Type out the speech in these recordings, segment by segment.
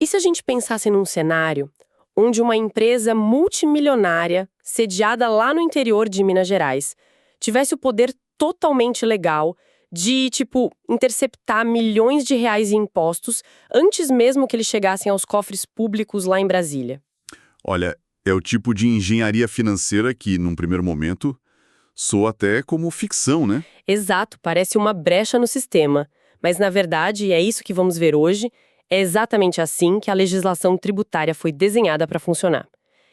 se a gente pensasse num cenário onde uma empresa multimilionária, sediada lá no interior de Minas Gerais, tivesse o poder totalmente legal de, interceptar milhões de reais em impostos antes mesmo que eles chegassem aos cofres públicos lá em Brasília? Olha, é o tipo de engenharia financeira que, num primeiro momento, soa até como ficção, né? Exato, parece uma brecha no sistema. Mas, na verdade, e é isso que vamos ver hoje, é exatamente assim que a legislação tributária foi desenhada para funcionar.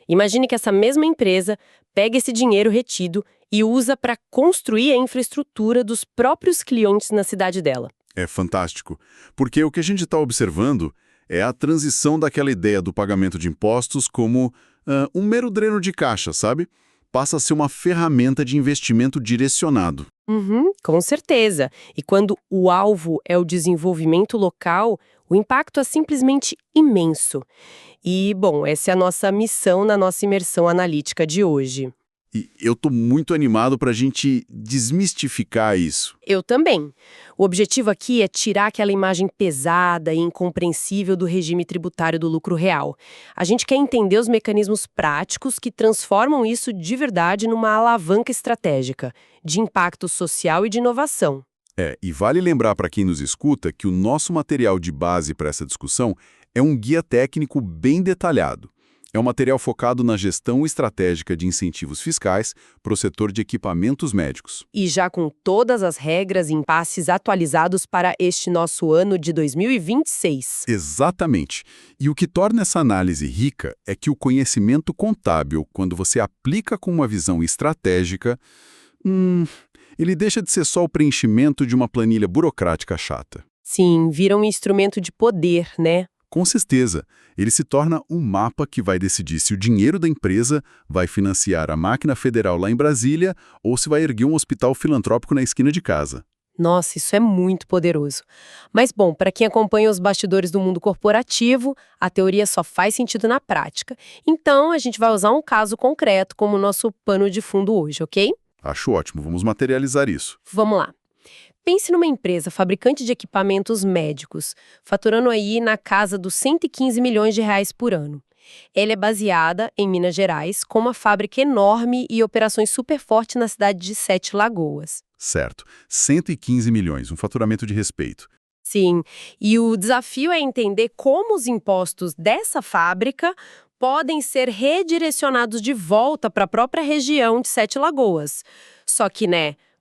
Imagine que essa mesma empresa pega esse dinheiro retido e usa para construir a infraestrutura dos próprios clientes na cidade dela. É fantástico, porque o que a gente está observando é a transição daquela ideia do pagamento de impostos como um mero dreno de caixa, sabe? Passa a ser uma ferramenta de investimento direcionado. Com certeza. E quando o alvo é o desenvolvimento local, o impacto é simplesmente imenso. E, bom, essa é a nossa missão na nossa imersão analítica de hoje. E eu estou muito animado para a gente desmistificar isso. Eu também. O objetivo aqui é tirar aquela imagem pesada e incompreensível do regime tributário do lucro real. A gente quer entender os mecanismos práticos que transformam isso de verdade numa alavanca estratégica, de impacto social e de inovação. E vale lembrar para quem nos escuta que o nosso material de base para essa discussão é um guia técnico bem detalhado. É um material focado na gestão estratégica de incentivos fiscais para o setor de equipamentos médicos. E já com todas as regras e impasses atualizados para este nosso ano de 2026. Exatamente. E o que torna essa análise rica é que o conhecimento contábil, quando você aplica com uma visão estratégica, ele deixa de ser só o preenchimento de uma planilha burocrática chata. Sim, vira um instrumento de poder, né? Com certeza, ele se torna um mapa que vai decidir se o dinheiro da empresa vai financiar a máquina federal lá em Brasília ou se vai erguer um hospital filantrópico na esquina de casa. Nossa, isso é muito poderoso. Mas, bom, para quem acompanha os bastidores do mundo corporativo, a teoria só faz sentido na prática. Então, a gente vai usar um caso concreto como nosso pano de fundo hoje, ok? Acho ótimo, vamos materializar isso. Vamos lá. Pense numa empresa fabricante de equipamentos médicos, faturando aí na casa dos 115 milhões de reais por ano. Ela é baseada em Minas Gerais, com uma fábrica enorme e operações super fortes na cidade de Sete Lagoas. Certo, 115 milhões, um faturamento de respeito. Sim, e o desafio é entender como os impostos dessa fábrica podem ser redirecionados de volta para a própria região de Sete Lagoas. Só que,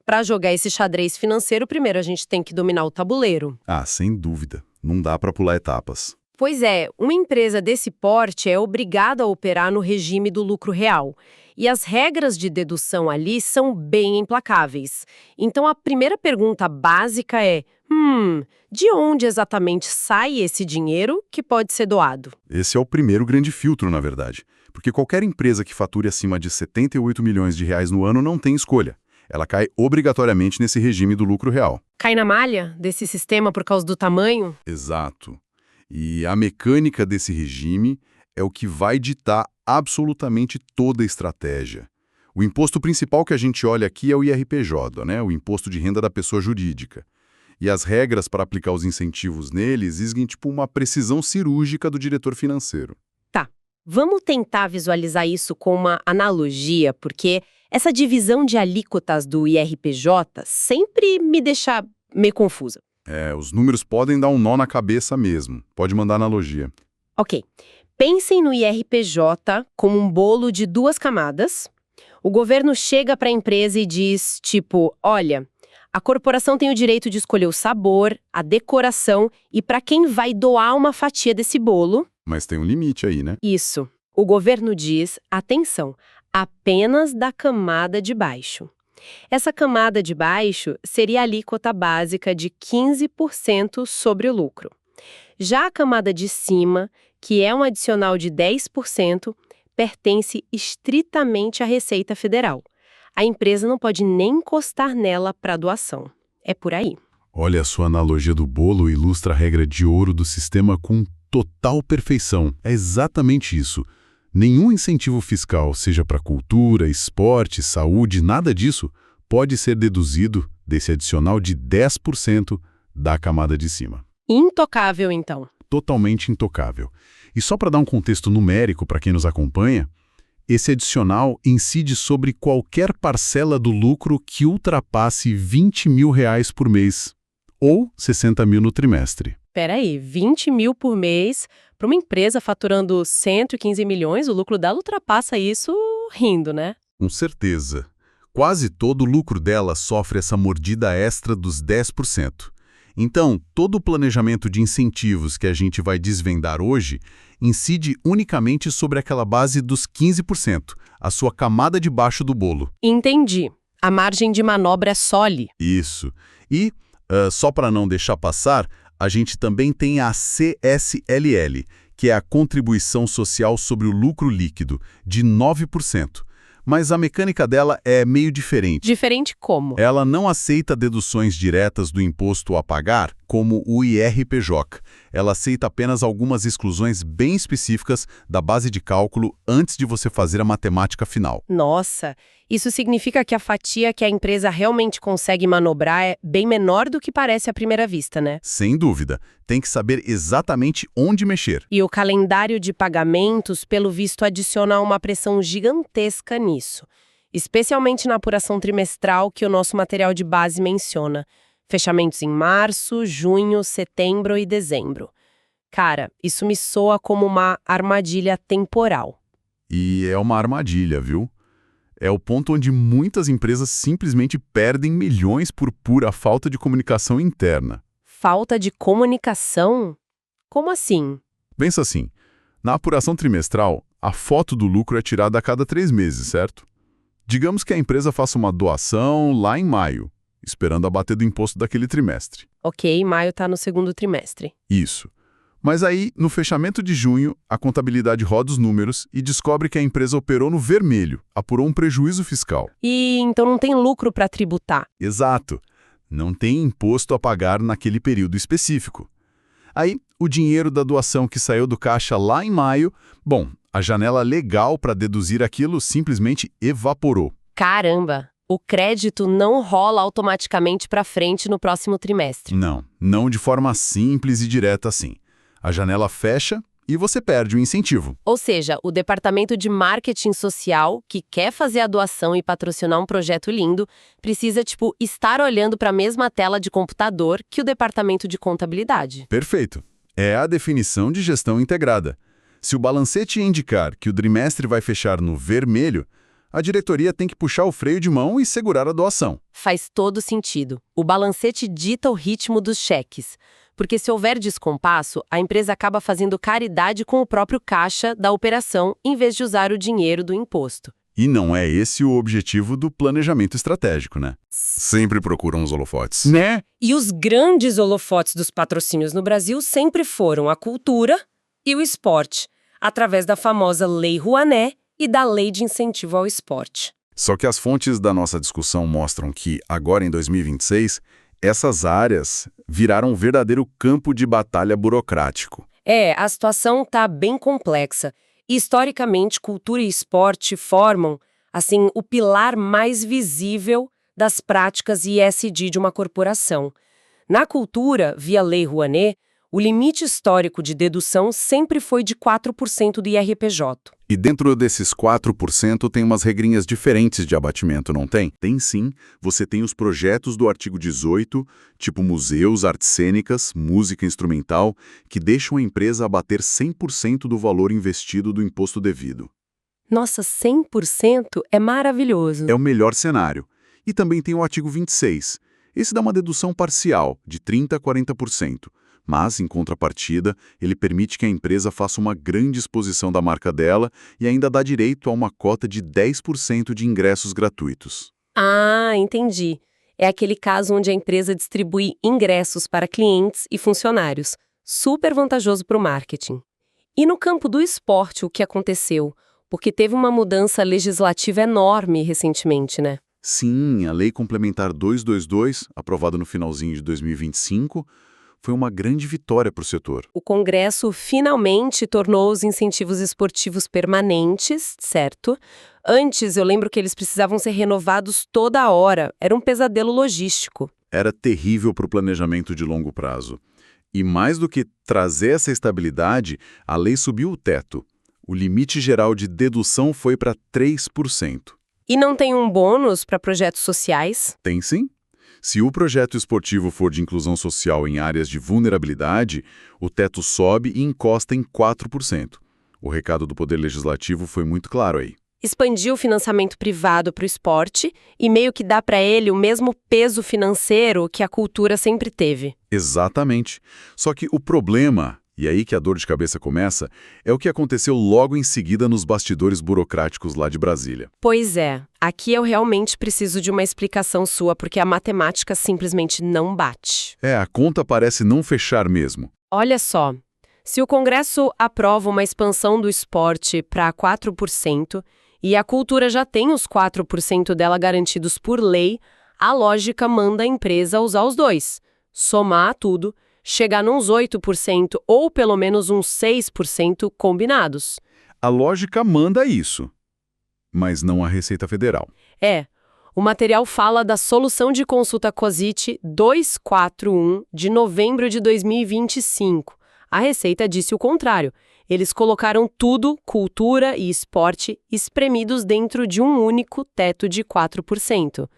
para jogar esse xadrez financeiro, primeiro a gente tem que dominar o tabuleiro. Sem dúvida. Não dá para pular etapas. Pois é, uma empresa desse porte é obrigada a operar no regime do lucro real. E as regras de dedução ali são bem implacáveis. Então a primeira pergunta básica é: de onde exatamente sai esse dinheiro que pode ser doado? Esse é o primeiro grande filtro, na verdade. Porque qualquer empresa que fature acima de 78 milhões de reais no ano não tem escolha. Ela cai obrigatoriamente nesse regime do lucro real. Cai na malha desse sistema por causa do tamanho? Exato. E a mecânica desse regime é o que vai ditar absolutamente toda a estratégia. O imposto principal que a gente olha aqui é o IRPJ, o Imposto de Renda da Pessoa Jurídica. E as regras para aplicar os incentivos nele exigem uma precisão cirúrgica do diretor financeiro. Tá, vamos tentar visualizar isso com uma analogia, porque essa divisão de alíquotas do IRPJ sempre me deixa meio confusa. Os números podem dar um nó na cabeça mesmo. Pode mandar analogia. Ok. Pensem no IRPJ como um bolo de 2 camadas. O governo chega para a empresa e diz, olha, a corporação tem o direito de escolher o sabor, a decoração e para quem vai doar uma fatia desse bolo. Mas tem um limite aí, né? Isso. O governo diz, atenção, apenas da camada de baixo. Essa camada de baixo seria a alíquota básica de 15% sobre o lucro. Já a camada de cima, que é um adicional de 10%, pertence estritamente à Receita Federal. A empresa não pode nem encostar nela para doação. É por aí. Olha, a sua analogia do bolo ilustra a regra de ouro do sistema com total perfeição. É exatamente isso. Nenhum incentivo fiscal, seja para cultura, esporte, saúde, nada disso, pode ser deduzido desse adicional de 10% da camada de cima. Intocável, então. totalmente intocável. E só para dar um contexto numérico para quem nos acompanha, esse adicional incide sobre qualquer parcela do lucro que ultrapasse R$ 20 mil por mês, ou 60 mil no trimestre. Peraí, 20 mil por mês para uma empresa faturando 115 milhões, o lucro dela ultrapassa isso rindo, né? Com certeza. Quase todo o lucro dela sofre essa mordida extra dos 10%. Então, todo o planejamento de incentivos que a gente vai desvendar hoje incide unicamente sobre aquela base dos 15%, a sua camada de baixo do bolo. Entendi. A margem de manobra é só ali. Isso. E, só para não deixar passar, a gente também tem a CSLL, que é a Contribuição Social sobre o Lucro Líquido, de 9%. Mas a mecânica dela é meio diferente. Diferente como? Ela não aceita deduções diretas do imposto a pagar, como o IRPJ. Ela aceita apenas algumas exclusões bem específicas da base de cálculo antes de você fazer a matemática final. Nossa, isso significa que a fatia que a empresa realmente consegue manobrar é bem menor do que parece à primeira vista, né? Sem dúvida. Tem que saber exatamente onde mexer. E o calendário de pagamentos, pelo visto, adiciona uma pressão gigantesca nisso. Especialmente na apuração trimestral que o nosso material de base menciona. Fechamentos em março, junho, setembro e dezembro. Cara, isso me soa como uma armadilha temporal. E é uma armadilha, viu? É o ponto onde muitas empresas simplesmente perdem milhões por pura falta de comunicação interna. Falta de comunicação? Como assim? Pensa assim, na apuração trimestral, a foto do lucro é tirada a cada 3 meses, certo? Digamos que a empresa faça uma doação lá em maio, esperando abater do imposto daquele trimestre. Ok, maio tá no segundo trimestre. Isso. Mas aí, no fechamento de junho, a contabilidade roda os números e descobre que a empresa operou no vermelho, apurou um prejuízo fiscal. E então não tem lucro para tributar. Exato. Não tem imposto a pagar naquele período específico. Aí, o dinheiro da doação que saiu do caixa lá em maio, bom, a janela legal para deduzir aquilo simplesmente evaporou. Caramba! O crédito não rola automaticamente para frente no próximo trimestre. Não de forma simples e direta assim. A janela fecha e você perde o incentivo. Ou seja, o departamento de marketing social, que quer fazer a doação e patrocinar um projeto lindo, precisa, estar olhando para a mesma tela de computador que o departamento de contabilidade. Perfeito. É a definição de gestão integrada. Se o balancete indicar que o trimestre vai fechar no vermelho, a diretoria tem que puxar o freio de mão e segurar a doação. Faz todo sentido. O balancete dita o ritmo dos cheques. Porque se houver descompasso, a empresa acaba fazendo caridade com o próprio caixa da operação, em vez de usar o dinheiro do imposto. E não é esse o objetivo do planejamento estratégico, né? Sempre procuram os holofotes. Né? E os grandes holofotes dos patrocínios no Brasil sempre foram a cultura e o esporte, através da famosa Lei Rouanet e da Lei de Incentivo ao Esporte. Só que as fontes da nossa discussão mostram que, agora em 2026, essas áreas viraram um verdadeiro campo de batalha burocrático. A situação está bem complexa. Historicamente, cultura e esporte formam, o pilar mais visível das práticas ESG de uma corporação. Na cultura, via Lei Rouanet, o limite histórico de dedução sempre foi de 4% do IRPJ. E dentro desses 4% tem umas regrinhas diferentes de abatimento, não tem? Tem sim. Você tem os projetos do artigo 18, tipo museus, artes cênicas, música instrumental, que deixam a empresa abater 100% do valor investido do imposto devido. Nossa, 100% é maravilhoso. É o melhor cenário. E também tem o artigo 26. Esse dá uma dedução parcial, de 30% a 40%. Mas, em contrapartida, ele permite que a empresa faça uma grande exposição da marca dela e ainda dá direito a uma cota de 10% de ingressos gratuitos. Ah, entendi. É aquele caso onde a empresa distribui ingressos para clientes e funcionários. Super vantajoso para o marketing. E no campo do esporte, o que aconteceu? Porque teve uma mudança legislativa enorme recentemente, né? Sim, a Lei Complementar 222, aprovada no finalzinho de 2025, foi uma grande vitória para o setor. O Congresso finalmente tornou os incentivos esportivos permanentes, certo? Antes, eu lembro que eles precisavam ser renovados toda hora. Era um pesadelo logístico. Era terrível para o planejamento de longo prazo. E mais do que trazer essa estabilidade, a lei subiu o teto. O limite geral de dedução foi para 3%. E não tem um bônus para projetos sociais? Tem sim. Se o projeto esportivo for de inclusão social em áreas de vulnerabilidade, o teto sobe e encosta em 4%. O recado do Poder Legislativo foi muito claro aí. Expandir o financiamento privado para o esporte e meio que dá para ele o mesmo peso financeiro que a cultura sempre teve. Exatamente. Só que o problema, e aí que a dor de cabeça começa, é o que aconteceu logo em seguida nos bastidores burocráticos lá de Brasília. Pois é, aqui eu realmente preciso de uma explicação sua, porque a matemática simplesmente não bate. A conta parece não fechar mesmo. Olha só, se o Congresso aprova uma expansão do esporte para 4%, e a cultura já tem os 4% dela garantidos por lei, a lógica manda a empresa usar os dois, somar tudo, chegar nos 8% ou pelo menos uns 6% combinados. A lógica manda isso, mas não a Receita Federal. O material fala da solução de consulta COSIT 241 de novembro de 2025. A Receita disse o contrário. Eles colocaram tudo, cultura e esporte, espremidos dentro de um único teto de 4%.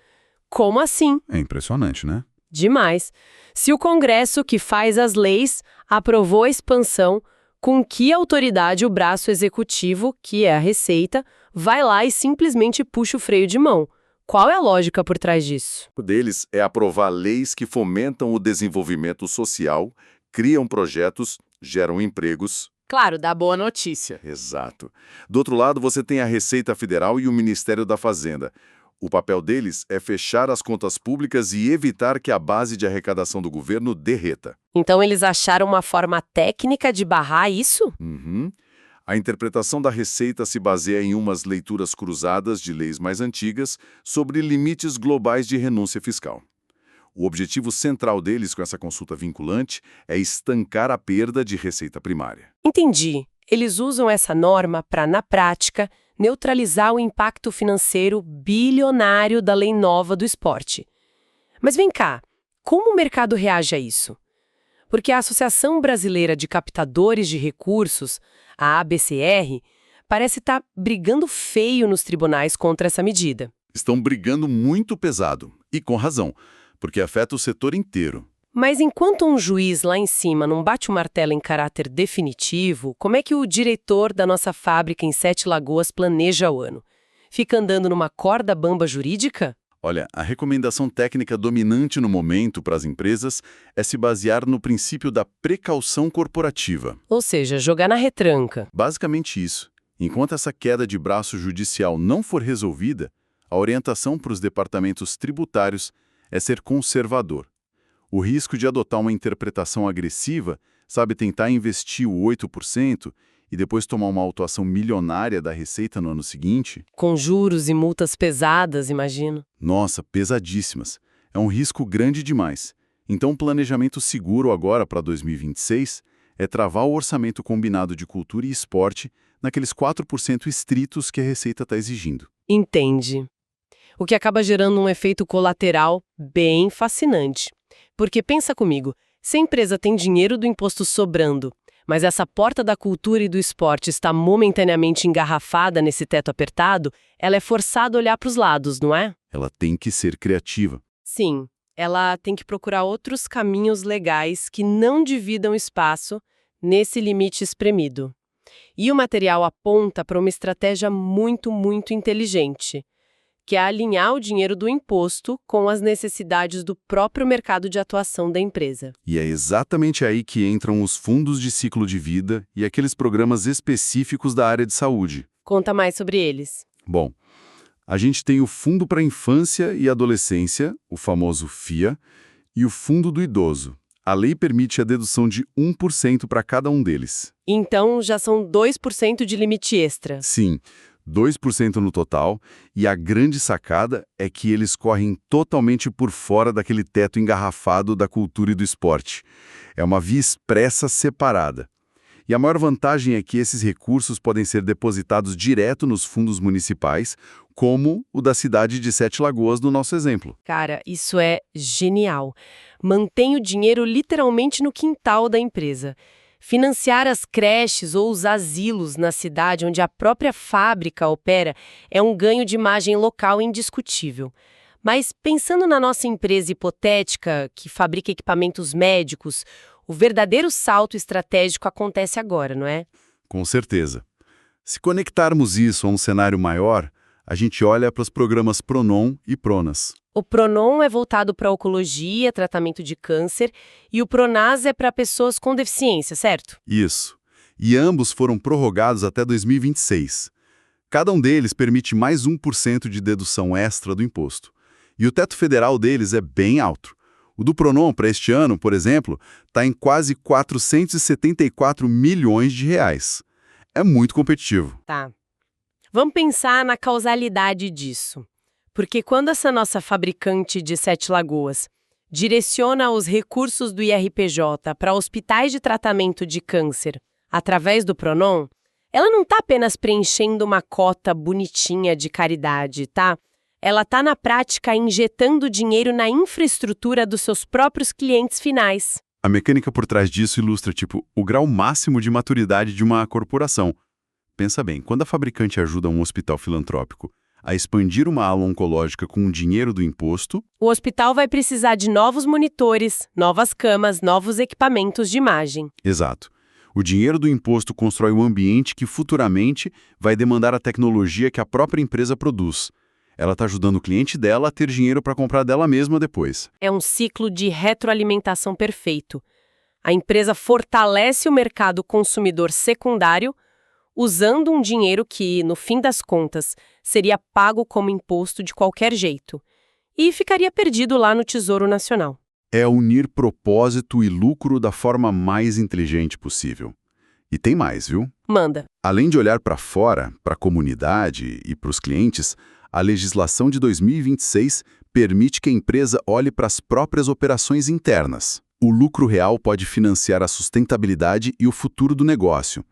Como assim? É impressionante, né? Demais. Se o Congresso, que faz as leis, aprovou a expansão, com que autoridade o braço executivo, que é a Receita, vai lá e simplesmente puxa o freio de mão? Qual é a lógica por trás disso? O deles é aprovar leis que fomentam o desenvolvimento social, criam projetos, geram empregos. Claro, dá boa notícia. Exato. Do outro lado, você tem a Receita Federal e o Ministério da Fazenda. O papel deles é fechar as contas públicas e evitar que a base de arrecadação do governo derreta. Então eles acharam uma forma técnica de barrar isso? Uhum. A interpretação da Receita se baseia em umas leituras cruzadas de leis mais antigas sobre limites globais de renúncia fiscal. O objetivo central deles com essa consulta vinculante é estancar a perda de receita primária. Entendi. Eles usam essa norma para, na prática, neutralizar o impacto financeiro bilionário da lei nova do esporte. Mas vem cá, como o mercado reage a isso? Porque a Associação Brasileira de Captadores de Recursos, a ABCR, parece estar brigando feio nos tribunais contra essa medida. Estão brigando muito pesado, e com razão, porque afeta o setor inteiro. Mas enquanto um juiz lá em cima não bate o martelo em caráter definitivo, como é que o diretor da nossa fábrica em Sete Lagoas planeja o ano? Fica andando numa corda bamba jurídica? Olha, a recomendação técnica dominante no momento para as empresas é se basear no princípio da precaução corporativa. Ou seja, jogar na retranca. Basicamente isso. Enquanto essa queda de braço judicial não for resolvida, a orientação para os departamentos tributários é ser conservador. O risco de adotar uma interpretação agressiva, sabe, tentar investir o 8% e depois tomar uma autuação milionária da Receita no ano seguinte? Com juros e multas pesadas, imagino. Nossa, pesadíssimas. É um risco grande demais. Então, o planejamento seguro agora para 2026 é travar o orçamento combinado de cultura e esporte naqueles 4% estritos que a Receita está exigindo. Entende. O que acaba gerando um efeito colateral bem fascinante. Porque pensa comigo, se a empresa tem dinheiro do imposto sobrando, mas essa porta da cultura e do esporte está momentaneamente engarrafada nesse teto apertado, ela é forçada a olhar para os lados, não é? Ela tem que ser criativa. Sim, ela tem que procurar outros caminhos legais que não dividam espaço nesse limite espremido. E o material aponta para uma estratégia muito, muito inteligente, que é alinhar o dinheiro do imposto com as necessidades do próprio mercado de atuação da empresa. E é exatamente aí que entram os fundos de ciclo de vida e aqueles programas específicos da área de saúde. Conta mais sobre eles. Bom, a gente tem o Fundo para a Infância e Adolescência, o famoso FIA, e o Fundo do Idoso. A lei permite a dedução de 1% para cada um deles. Então, já são 2% de limite extra. Sim, 2% no total, e a grande sacada é que eles correm totalmente por fora daquele teto engarrafado da cultura e do esporte. É uma via expressa separada. E a maior vantagem é que esses recursos podem ser depositados direto nos fundos municipais, como o da cidade de Sete Lagoas no nosso exemplo. Cara, isso é genial. Mantém o dinheiro literalmente no quintal da empresa. Financiar as creches ou os asilos na cidade onde a própria fábrica opera é um ganho de imagem local indiscutível. Mas pensando na nossa empresa hipotética, que fabrica equipamentos médicos, o verdadeiro salto estratégico acontece agora, não é? Com certeza. Se conectarmos isso a um cenário maior, a gente olha para os programas Pronon e Pronas. O Pronon é voltado para oncologia, tratamento de câncer, e o Pronas é para pessoas com deficiência, certo? Isso. E ambos foram prorrogados até 2026. Cada um deles permite mais 1% de dedução extra do imposto. E o teto federal deles é bem alto. O do Pronon, para este ano, por exemplo, está em quase 474 milhões de reais. É muito competitivo. Tá. Vamos pensar na causalidade disso. Porque quando essa nossa fabricante de Sete Lagoas direciona os recursos do IRPJ para hospitais de tratamento de câncer através do Pronon, ela não está apenas preenchendo uma cota bonitinha de caridade, tá? Ela está, na prática, injetando dinheiro na infraestrutura dos seus próprios clientes finais. A mecânica por trás disso ilustra, o grau máximo de maturidade de uma corporação. Pensa bem, quando a fabricante ajuda um hospital filantrópico a expandir uma ala oncológica com o dinheiro do imposto, o hospital vai precisar de novos monitores, novas camas, novos equipamentos de imagem. Exato. O dinheiro do imposto constrói um ambiente que futuramente vai demandar a tecnologia que a própria empresa produz. Ela está ajudando o cliente dela a ter dinheiro para comprar dela mesma depois. É um ciclo de retroalimentação perfeito. A empresa fortalece o mercado consumidor secundário, usando um dinheiro que, no fim das contas, seria pago como imposto de qualquer jeito e ficaria perdido lá no Tesouro Nacional. É unir propósito e lucro da forma mais inteligente possível. E tem mais, viu? Manda. Além de olhar para fora, para a comunidade e para os clientes, a legislação de 2026 permite que a empresa olhe para as próprias operações internas. O lucro real pode financiar a sustentabilidade e o futuro do negócio.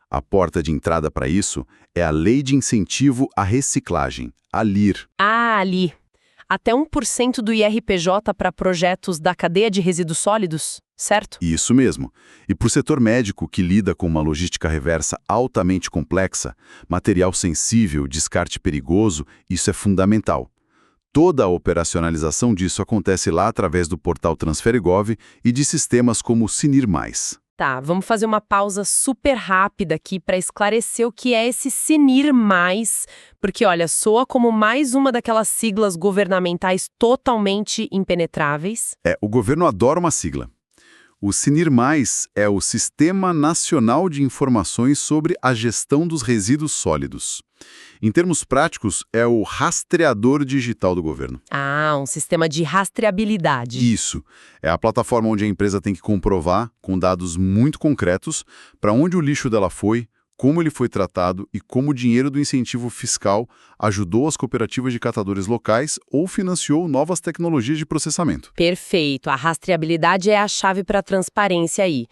A porta de entrada para isso é a Lei de Incentivo à Reciclagem, a LIR. Ah, ali. Até 1% do IRPJ para projetos da cadeia de resíduos sólidos, certo? Isso mesmo. E para o setor médico, que lida com uma logística reversa altamente complexa, material sensível, descarte perigoso, isso é fundamental. Toda a operacionalização disso acontece lá através do portal Transferigov e de sistemas como o Sinir Mais. Tá, vamos fazer uma pausa super rápida aqui para esclarecer o que é esse Sinir Mais, porque, olha, soa como mais uma daquelas siglas governamentais totalmente impenetráveis. O governo adora uma sigla. O Sinir Mais é o Sistema Nacional de Informações sobre a Gestão dos Resíduos Sólidos. Em termos práticos, é o rastreador digital do governo. Ah, um sistema de rastreabilidade. Isso. É a plataforma onde a empresa tem que comprovar, com dados muito concretos, para onde o lixo dela foi, como ele foi tratado e como o dinheiro do incentivo fiscal ajudou as cooperativas de catadores locais ou financiou novas tecnologias de processamento. Perfeito. A rastreabilidade é a chave para a transparência aí.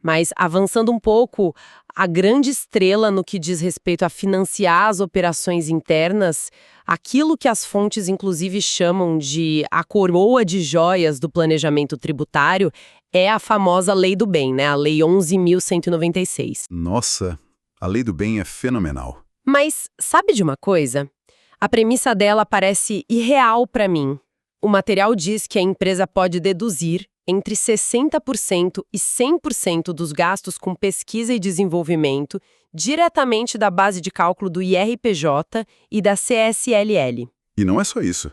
Mas, avançando um pouco, a grande estrela no que diz respeito a financiar as operações internas, aquilo que as fontes inclusive chamam de a coroa de joias do planejamento tributário, é a famosa Lei do Bem, né? A Lei 11.196. Nossa, a Lei do Bem é fenomenal. Mas sabe de uma coisa? A premissa dela parece irreal para mim. O material diz que a empresa pode deduzir entre 60% e 100% dos gastos com pesquisa e desenvolvimento diretamente da base de cálculo do IRPJ e da CSLL. E não é só isso.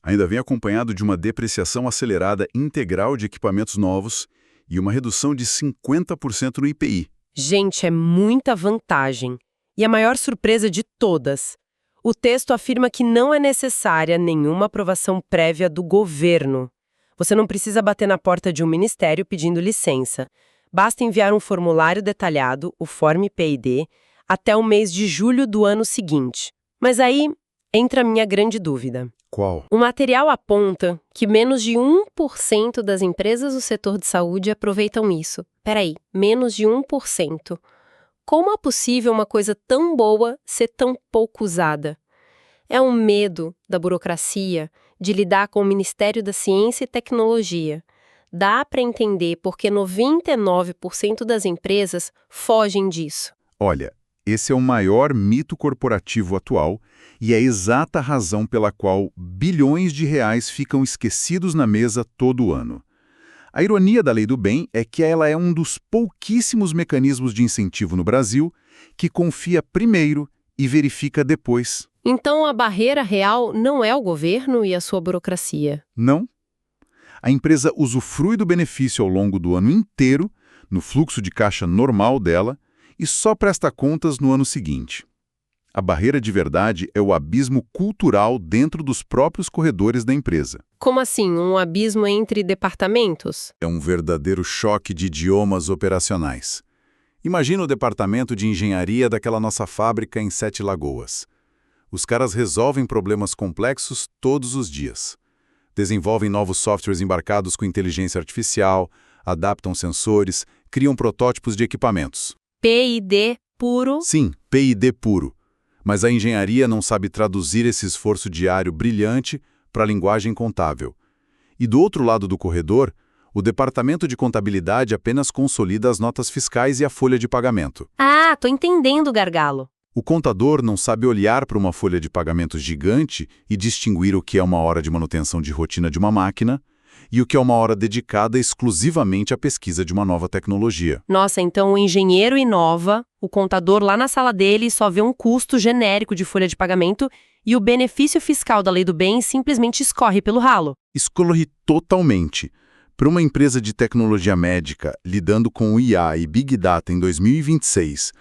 Ainda vem acompanhado de uma depreciação acelerada integral de equipamentos novos e uma redução de 50% no IPI. Gente, é muita vantagem. E a maior surpresa de todas. O texto afirma que não é necessária nenhuma aprovação prévia do governo. Você não precisa bater na porta de um ministério pedindo licença. Basta enviar um formulário detalhado, o Form PID, até o mês de julho do ano seguinte. Mas aí entra a minha grande dúvida. Qual? O material aponta que menos de 1% das empresas do setor de saúde aproveitam isso. Peraí, menos de 1%. Como é possível uma coisa tão boa ser tão pouco usada? É um medo da burocracia de lidar com o Ministério da Ciência e Tecnologia. Dá para entender porque 99% das empresas fogem disso. Olha, esse é o maior mito corporativo atual e é a exata razão pela qual bilhões de reais ficam esquecidos na mesa todo ano. A ironia da Lei do Bem é que ela é um dos pouquíssimos mecanismos de incentivo no Brasil que confia primeiro e verifica depois. Então a barreira real não é o governo e a sua burocracia. Não. A empresa usufrui do benefício ao longo do ano inteiro, no fluxo de caixa normal dela, e só presta contas no ano seguinte. A barreira de verdade é o abismo cultural dentro dos próprios corredores da empresa. Como assim, um abismo entre departamentos? É um verdadeiro choque de idiomas operacionais. Imagina o departamento de engenharia daquela nossa fábrica em Sete Lagoas. Os caras resolvem problemas complexos todos os dias. Desenvolvem novos softwares embarcados com inteligência artificial, adaptam sensores, criam protótipos de equipamentos. P&D puro? Sim, P&D puro. Mas a engenharia não sabe traduzir esse esforço diário brilhante para a linguagem contábil. E do outro lado do corredor, o departamento de contabilidade apenas consolida as notas fiscais e a folha de pagamento. Ah, tô entendendo, gargalo. O contador não sabe olhar para uma folha de pagamento gigante e distinguir o que é uma hora de manutenção de rotina de uma máquina e o que é uma hora dedicada exclusivamente à pesquisa de uma nova tecnologia. Nossa, então o engenheiro inova, o contador lá na sala dele só vê um custo genérico de folha de pagamento e o benefício fiscal da Lei do Bem simplesmente escorre pelo ralo. Escorre totalmente. Para uma empresa de tecnologia médica lidando com o IA e Big Data em 2026,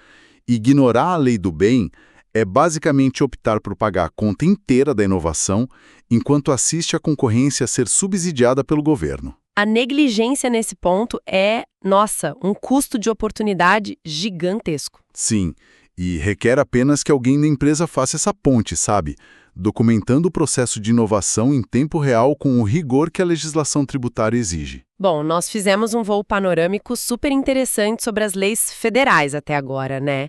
ignorar a Lei do Bem é basicamente optar por pagar a conta inteira da inovação enquanto assiste a concorrência ser subsidiada pelo governo. A negligência nesse ponto é, nossa, um custo de oportunidade gigantesco. Sim, e requer apenas que alguém da empresa faça essa ponte, sabe? Documentando o processo de inovação em tempo real com o rigor que a legislação tributária exige. Bom, nós fizemos um voo panorâmico super interessante sobre as leis federais até agora, né?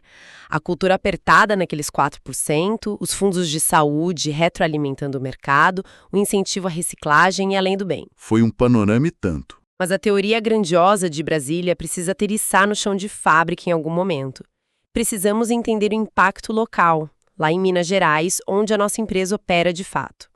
A cultura apertada naqueles 4%, os fundos de saúde retroalimentando o mercado, o incentivo à reciclagem e além do bem. Foi um panorama e tanto. Mas a teoria grandiosa de Brasília precisa aterrissar no chão de fábrica em algum momento. Precisamos entender o impacto local, lá em Minas Gerais, onde a nossa empresa opera de fato.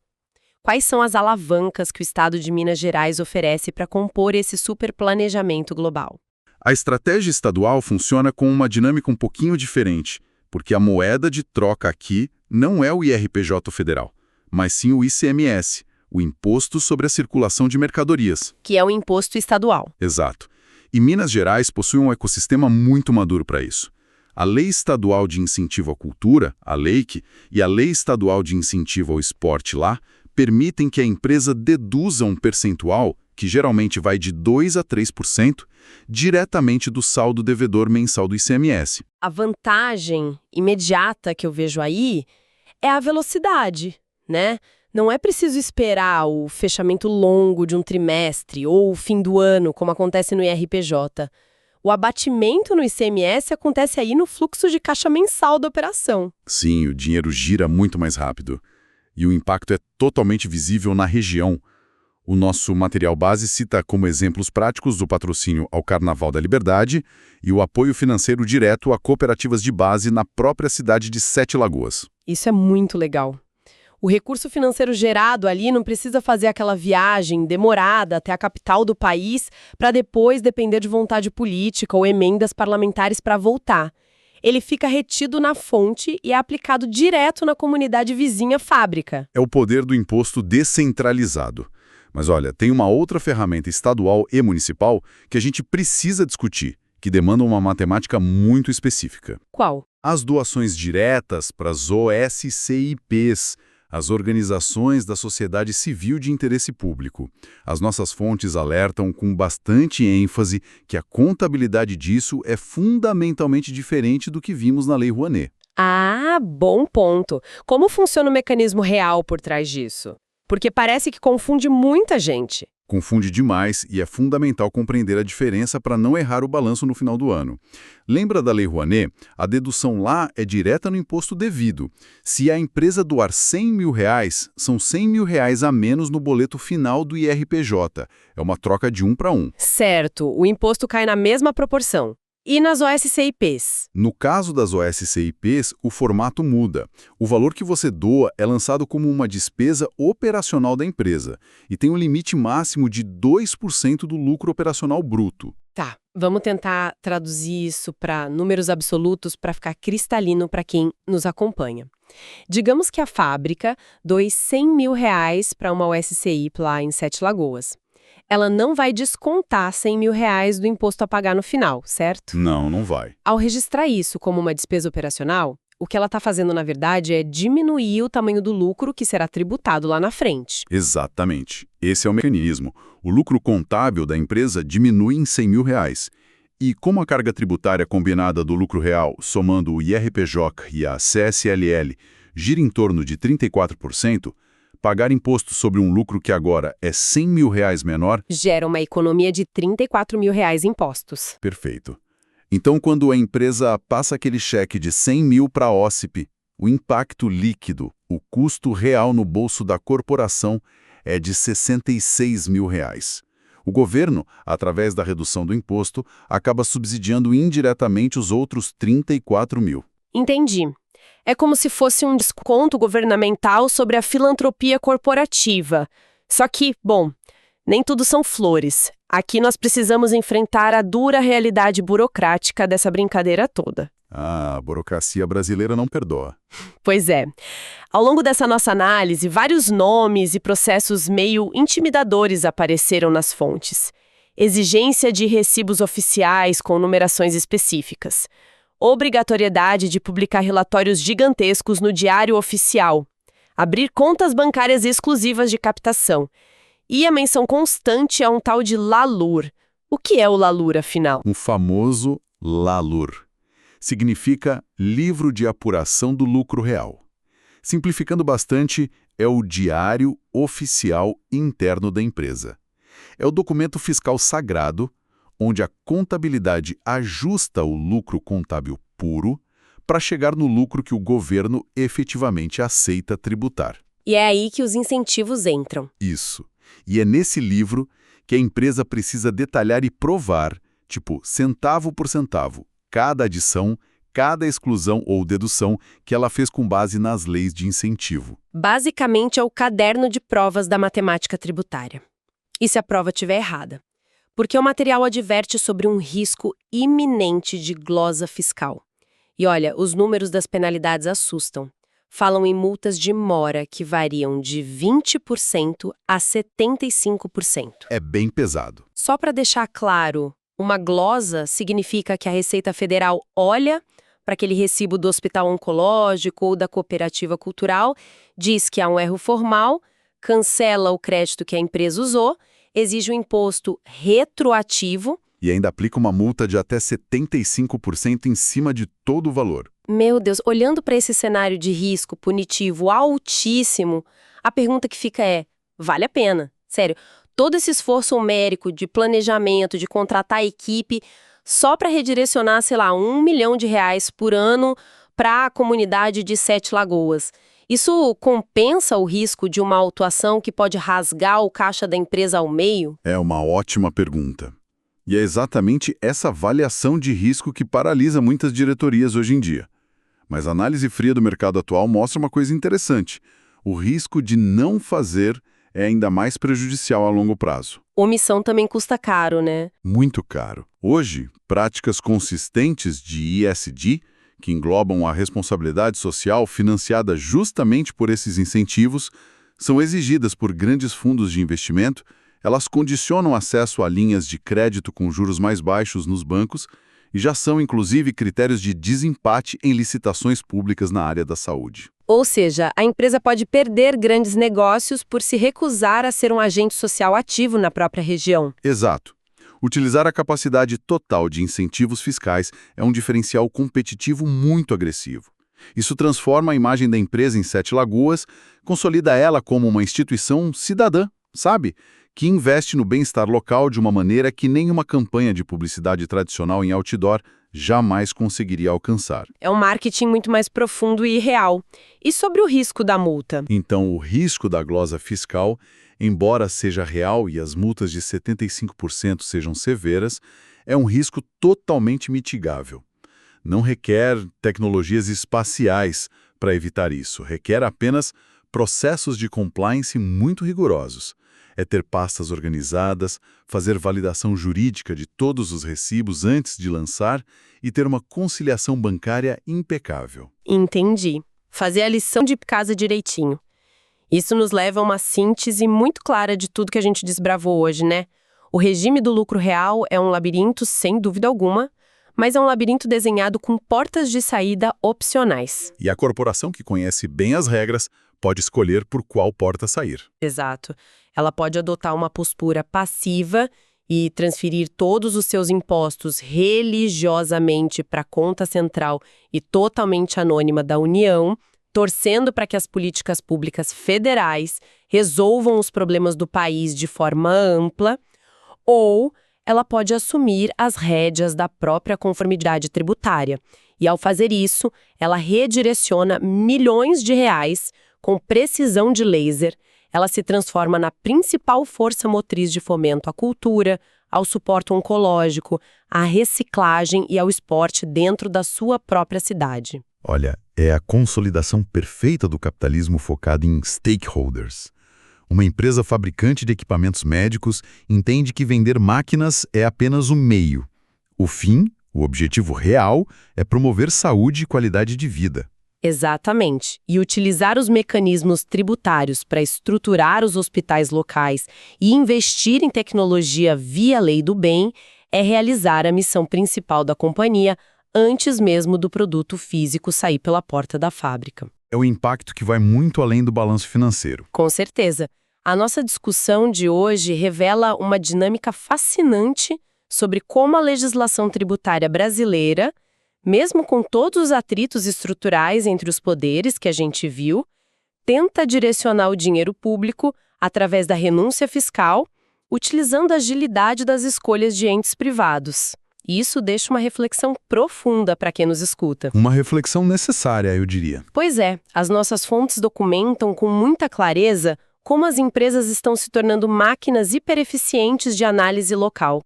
Quais são as alavancas que o Estado de Minas Gerais oferece para compor esse superplanejamento global? A estratégia estadual funciona com uma dinâmica um pouquinho diferente, porque a moeda de troca aqui não é o IRPJ federal, mas sim o ICMS, o Imposto sobre a Circulação de Mercadorias. Que é o imposto estadual. Exato. E Minas Gerais possui um ecossistema muito maduro para isso. A Lei Estadual de Incentivo à Cultura, a LEIC, e a Lei Estadual de Incentivo ao Esporte lá, permitem que a empresa deduza um percentual, que geralmente vai de 2% a 3%, diretamente do saldo devedor mensal do ICMS. A vantagem imediata que eu vejo aí é a velocidade, né? Não é preciso esperar o fechamento longo de um trimestre ou o fim do ano, como acontece no IRPJ. O abatimento no ICMS acontece aí no fluxo de caixa mensal da operação. Sim, o dinheiro gira muito mais rápido. E o impacto é totalmente visível na região. O nosso material base cita como exemplos práticos o patrocínio ao Carnaval da Liberdade e o apoio financeiro direto a cooperativas de base na própria cidade de Sete Lagoas. Isso é muito legal. O recurso financeiro gerado ali não precisa fazer aquela viagem demorada até a capital do país para depois depender de vontade política ou emendas parlamentares para voltar. Ele fica retido na fonte e é aplicado direto na comunidade vizinha fábrica. É o poder do imposto descentralizado. Mas olha, tem uma outra ferramenta estadual e municipal que a gente precisa discutir, que demanda uma matemática muito específica. Qual? As doações diretas para as OSCIPs, as organizações da sociedade civil de interesse público. As nossas fontes alertam com bastante ênfase que a contabilidade disso é fundamentalmente diferente do que vimos na Lei Rouanet. Ah, bom ponto. Como funciona o mecanismo real por trás disso? porque parece que confunde muita gente. Confunde demais e é fundamental compreender a diferença para não errar o balanço no final do ano. Lembra da Lei Rouanet? A dedução lá é direta no imposto devido. Se a empresa doar R$100 mil, são R$100 mil a menos no boleto final do IRPJ. É uma troca de 1 para 1. Certo, o imposto cai na mesma proporção. E nas OSCIPs? No caso das OSCIPs, o formato muda. O valor que você doa é lançado como uma despesa operacional da empresa e tem um limite máximo de 2% do lucro operacional bruto. Tá, vamos tentar traduzir isso para números absolutos para ficar cristalino para quem nos acompanha. Digamos que a fábrica doe R$100 mil para uma OSCIP lá em Sete Lagoas. Ela não vai descontar R$100 mil do imposto a pagar no final, certo? Não, não vai. Ao registrar isso como uma despesa operacional, o que ela está fazendo, na verdade, é diminuir o tamanho do lucro que será tributado lá na frente. Exatamente. Esse é o mecanismo. O lucro contábil da empresa diminui em R$100 mil. E como a carga tributária combinada do lucro real, somando o IRPJ e a CSLL, gira em torno de 34%, pagar imposto sobre um lucro que agora é R$100 mil menor... Gera uma economia de R$34 mil em impostos. Perfeito. Então, quando a empresa passa aquele cheque de R$100 mil para a OSCP, o impacto líquido, o custo real no bolso da corporação, é de R$66 mil. O governo, através da redução do imposto, acaba subsidiando indiretamente os outros R$34 mil. Entendi. É como se fosse um desconto governamental sobre a filantropia corporativa. Só que, bom, nem tudo são flores. Aqui nós precisamos enfrentar a dura realidade burocrática dessa brincadeira toda. A burocracia brasileira não perdoa. Pois é. Ao longo dessa nossa análise, vários nomes e processos meio intimidadores apareceram nas fontes. Exigência de recibos oficiais com numerações específicas. Obrigatoriedade de publicar relatórios gigantescos no Diário Oficial, abrir contas bancárias exclusivas de captação e a menção constante a um tal de LALUR. O que é o LALUR, afinal? Um famoso LALUR. Significa Livro de Apuração do Lucro Real. Simplificando bastante, é o Diário Oficial Interno da empresa. É o documento fiscal sagrado onde a contabilidade ajusta o lucro contábil puro para chegar no lucro que o governo efetivamente aceita tributar. E é aí que os incentivos entram. Isso. E é nesse livro que a empresa precisa detalhar e provar, tipo, centavo por centavo, cada adição, cada exclusão ou dedução que ela fez com base nas leis de incentivo. Basicamente é o caderno de provas da matemática tributária. E se a prova estiver errada? Porque o material adverte sobre um risco iminente de glosa fiscal. E olha, os números das penalidades assustam. Falam em multas de mora que variam de 20% a 75%. É bem pesado. Só para deixar claro, uma glosa significa que a Receita Federal olha para aquele recibo do hospital oncológico ou da cooperativa cultural, diz que há um erro formal, cancela o crédito que a empresa usou, exige um imposto retroativo. E ainda aplica uma multa de até 75% em cima de todo o valor. Meu Deus, olhando para esse cenário de risco punitivo altíssimo, a pergunta que fica é, vale a pena? Sério, todo esse esforço homérico de planejamento, de contratar a equipe, só para redirecionar, sei lá, R$1 milhão por ano para a comunidade de Sete Lagoas. Isso compensa o risco de uma autuação que pode rasgar o caixa da empresa ao meio? É uma ótima pergunta. E é exatamente essa avaliação de risco que paralisa muitas diretorias hoje em dia. Mas a análise fria do mercado atual mostra uma coisa interessante. O risco de não fazer é ainda mais prejudicial a longo prazo. Omissão também custa caro, né? Muito caro. Hoje, práticas consistentes de ESG, que englobam a responsabilidade social financiada justamente por esses incentivos, são exigidas por grandes fundos de investimento. Elas condicionam acesso a linhas de crédito com juros mais baixos nos bancos e já são, inclusive, critérios de desempate em licitações públicas na área da saúde. Ou seja, a empresa pode perder grandes negócios por se recusar a ser um agente social ativo na própria região. Exato. Utilizar a capacidade total de incentivos fiscais é um diferencial competitivo muito agressivo. Isso transforma a imagem da empresa em Sete Lagoas, consolida ela como uma instituição cidadã, sabe? Que investe no bem-estar local de uma maneira que nenhuma campanha de publicidade tradicional em outdoor jamais conseguiria alcançar. É um marketing muito mais profundo e real. E sobre o risco da multa? Então, o risco da glosa fiscal, embora seja real e as multas de 75% sejam severas, é um risco totalmente mitigável. Não requer tecnologias espaciais para evitar isso, requer apenas processos de compliance muito rigorosos. É ter pastas organizadas, fazer validação jurídica de todos os recibos antes de lançar e ter uma conciliação bancária impecável. Entendi. Fazer a lição de casa direitinho. Isso nos leva a uma síntese muito clara de tudo que a gente desbravou hoje, né? O regime do lucro real é um labirinto, sem dúvida alguma, mas é um labirinto desenhado com portas de saída opcionais. E a corporação que conhece bem as regras pode escolher por qual porta sair. Exato. Ela pode adotar uma postura passiva e transferir todos os seus impostos religiosamente para a conta central e totalmente anônima da União, torcendo para que as políticas públicas federais resolvam os problemas do país de forma ampla, ou ela pode assumir as rédeas da própria conformidade tributária. E, ao fazer isso, ela redireciona milhões de reais com precisão de laser. Ela se transforma na principal força motriz de fomento à cultura, ao suporte oncológico, à reciclagem e ao esporte dentro da sua própria cidade. Olha, é a consolidação perfeita do capitalismo focado em stakeholders. Uma empresa fabricante de equipamentos médicos entende que vender máquinas é apenas o meio. O fim, o objetivo real, é promover saúde e qualidade de vida. Exatamente. E utilizar os mecanismos tributários para estruturar os hospitais locais e investir em tecnologia via lei do bem é realizar a missão principal da companhia antes mesmo do produto físico sair pela porta da fábrica. É o impacto que vai muito além do balanço financeiro. Com certeza. A nossa discussão de hoje revela uma dinâmica fascinante sobre como a legislação tributária brasileira, mesmo com todos os atritos estruturais entre os poderes que a gente viu, tenta direcionar o dinheiro público através da renúncia fiscal, utilizando a agilidade das escolhas de entes privados. E isso deixa uma reflexão profunda para quem nos escuta. Uma reflexão necessária, eu diria. Pois é, as nossas fontes documentam com muita clareza como as empresas estão se tornando máquinas hipereficientes de análise local.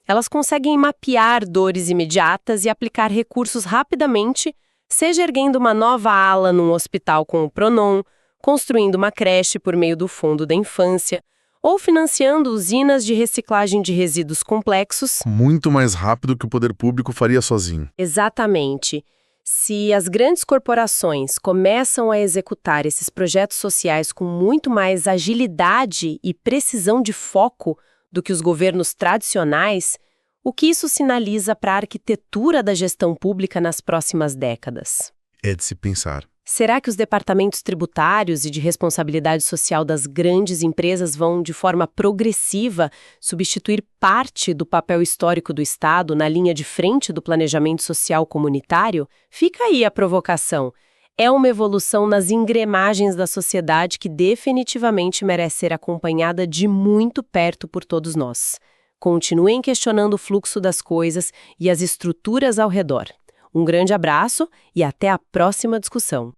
Elas conseguem mapear dores imediatas e aplicar recursos rapidamente, seja erguendo uma nova ala num hospital com o Pronon, construindo uma creche por meio do Fundo da Infância, ou financiando usinas de reciclagem de resíduos complexos. Muito mais rápido que o poder público faria sozinho. Exatamente. Se as grandes corporações começam a executar esses projetos sociais com muito mais agilidade e precisão de foco do que os governos tradicionais, o que isso sinaliza para a arquitetura da gestão pública nas próximas décadas? É de se pensar. Será que os departamentos tributários e de responsabilidade social das grandes empresas vão, de forma progressiva, substituir parte do papel histórico do Estado na linha de frente do planejamento social comunitário? Fica aí a provocação. É uma evolução nas engrenagens da sociedade que definitivamente merece ser acompanhada de muito perto por todos nós. Continuem questionando o fluxo das coisas e as estruturas ao redor. Um grande abraço e até a próxima discussão.